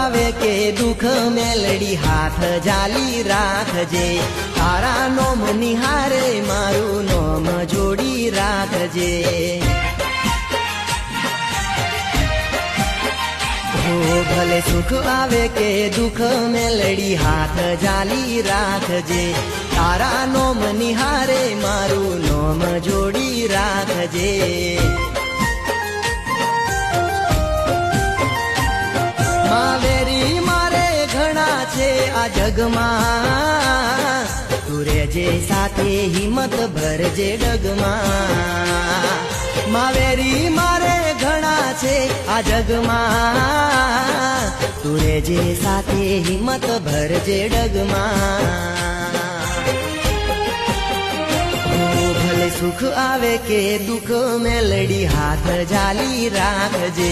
આવે કે દુઃખ મેલડી હાથ જાલી રાખજે તારા નોમ નિહારે મારું નોમ જોડી રાખજે ભલે સુખ આવે કે દુઃખ મેલડી હાથ જાલી રાખજે તારા નોમ નિહારે મારું નોમ જોડી રાખજે માવેરી મારે ઘણા છે આ જગમાં તું રેજે સાથે હિંમત ભરજે ડગમાં માવેરી મારે ઘણા છે આ જગમાં તું રેજે સાથે હિંમત ભરજે ડગમાં ભલે સુખ આવે કે દુઃખ મેલડી હાથ જાલી રાખજે